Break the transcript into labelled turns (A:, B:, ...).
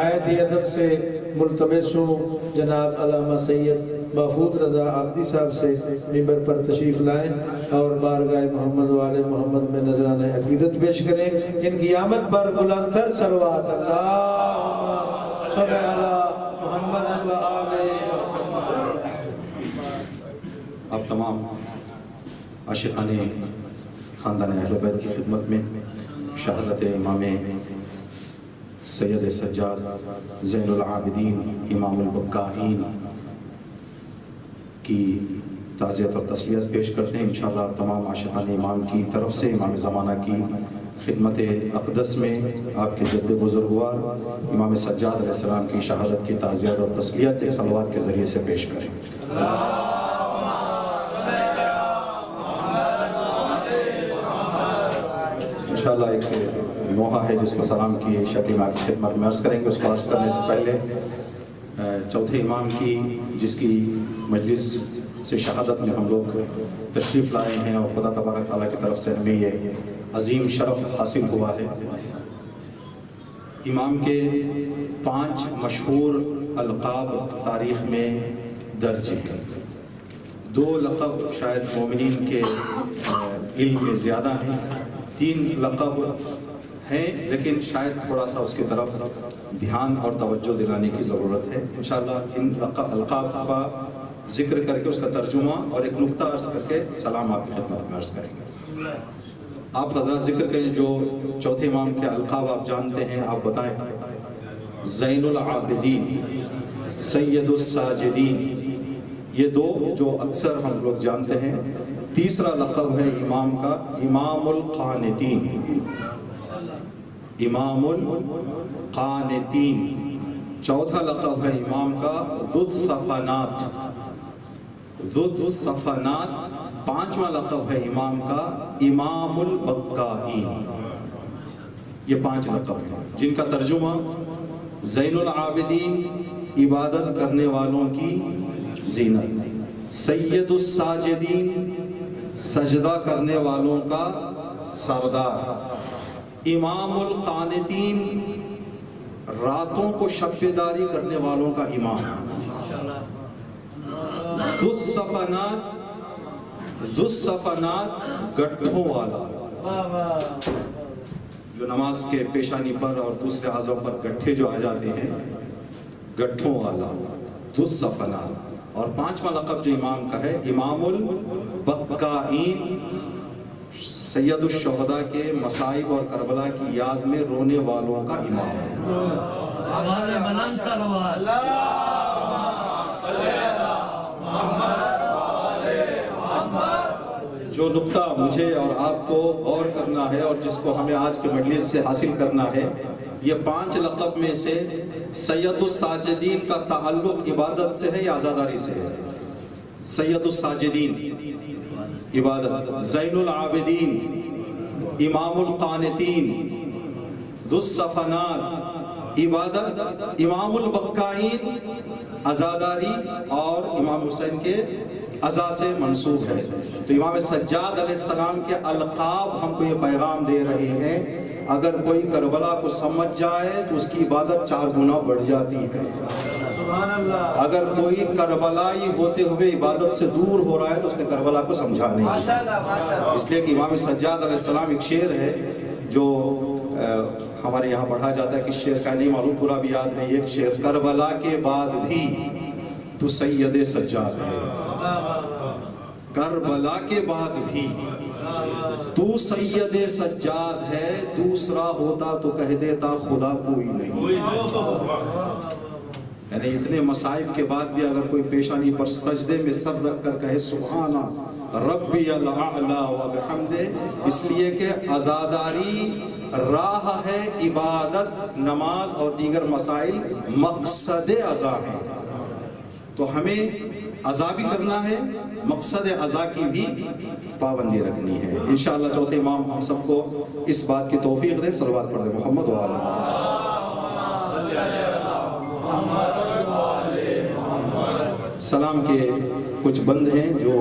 A: نہایت ہی ادب سے ملتمس ہوں جناب علامہ سید محفوظ رضا عابدی صاحب سے ممبر پر تشریف لائیں اور بارگاہ محمد و آل محمد میں نذرانہ عقیدت پیش کریں۔ ان کی آمد پر بلند تر صلوات اللہم صلی علی محمد و آل محمد۔
B: آپ تمام عاشقان خاندان اہل بیت کی خدمت میں شہادت امام سید سجاد زین العابدین امام البکائین کی تعزیت اور تسلیت پیش کرتے ہیں۔ انشاءاللہ تمام عاشقان امام کی طرف سے امام زمانہ کی خدمت اقدس میں آپ کے جد بزرگوار امام سجاد علیہ السلام کی شہادت کی تعزیت اور تسلیت ایک صلوات کے ذریعے سے پیش کریں۔ انشاءاللہ ایک نوحہ ہے جس کو سلام کی شکل میں آپ کی خدمت میں عرض کریں گے۔ اس کو عرض کرنے سے پہلے چوتھے امام کی جس کی مجلس سے شہادت میں ہم لوگ تشریف لائے ہیں اور خدا تبارک تعالیٰ کی طرف سے ہمیں یہ عظیم شرف حاصل ہوا ہے۔ امام کے 5 مشہور القاب تاریخ میں درج ہیں۔ 2 لقب شاید مومنین کے علم میں زیادہ ہیں، 3 لقب ہیں لیکن شاید تھوڑا سا اس کی طرف دھیان اور توجہ دلانے کی ضرورت ہے۔ انشاءاللہ ان القاب کا ذکر کر کے اس کا ترجمہ اور ایک نقطہ عرض کر کے سلام آپ کی خدمت میں عرض کریں گے۔ آپ حضرات ذکر کریں جو چوتھے امام کے القاب آپ جانتے ہیں، آپ بتائیں۔ زین العابدین، سید الساجدین، یہ 2 جو اکثر ہم لوگ جانتے ہیں۔ تیسرا لقب ہے امام کا امام القانتین، امام القانتین۔ چوتھا لقب ہے امام کا ذو الصفنات، ذو الصفنات۔ 5واں لقب ہے امام کا امام البکائین۔ یہ 5 لقب ہیں جن کا ترجمہ زین العابدین، عبادت کرنے والوں کی زینت، سید الساجدین، سجدہ کرنے والوں کا سردار، امام القانتین، راتوں کو شب بیداری کرنے والوں کا امام، ذو الصفنات، گٹھوں والا، جو نماز کے پیشانی پر اور دوسرے اعضاء پر گٹھے جو آ جاتے ہیں، گٹھوں والا، ذو الصفنات۔ اور 5واں لقب جو امام کا ہے امام البکائین، سید الشہداء کے مصائب اور کربلا کی یاد میں رونے والوں کا امام۔ جو نقطہ مجھے اور آپ کو غور کرنا ہے اور جس کو ہمیں آج کے مجلس سے حاصل کرنا ہے، یہ 5 لقب میں سے سید الساجدین کا تعلق عبادت سے ہے یا عزاداری سے ہے؟ سید الساجدین عبادت، زین العابدین، امام القانتین، ذو الصفنات عبادت، امام البکائین عزاداری، اور امام حسین کے عزا سے منسوب ہے۔ تو امام سجاد علیہ السلام کے القاب ہم کو یہ پیغام دے رہے ہیں، اگر کوئی کربلا کو سمجھ جائے تو اس کی عبادت 4 گنا بڑھ جاتی ہے۔ اگر کوئی کربلائی ہوتے ہوئے عبادت سے دور ہو رہا ہے تو اس نے کربلا کو سمجھا نہیں۔ اس لیے کہ امام سجاد علیہ السلام ایک شعر ہے جو ہمارے یہاں پڑھا جاتا ہے، کہ شعر کا نہیں معلوم، پورا بھی یاد نہیں۔ ایک شعر، کربلا کے بعد بھی تو سید سجاد ہے، کربلا کے بعد بھی تو سید سجاد ہے، دوسرا ہوتا تو کہہ دیتا خدا کوئی نہیں۔ یعنی اتنے مصائب کے بعد بھی اگر کوئی پیشانی پر سجدے میں سر رکھ کر کہے سبحان ربی الاعلی وبحمدہ، اس لیے کہ عزاداری راہ ہے، عبادت، نماز اور دیگر مسائل مقصد عزا ہے۔ تو ہمیں عزا بھی کرنا ہے، مقصد عزا کی بھی پابندی رکھنی ہے۔ انشاءاللہ چوتھے امام ہم سب کو اس بات کی توفیق دے۔ صلوات پڑھ دیں محمد و آل محمد۔ سلام کے کچھ بند ہیں جو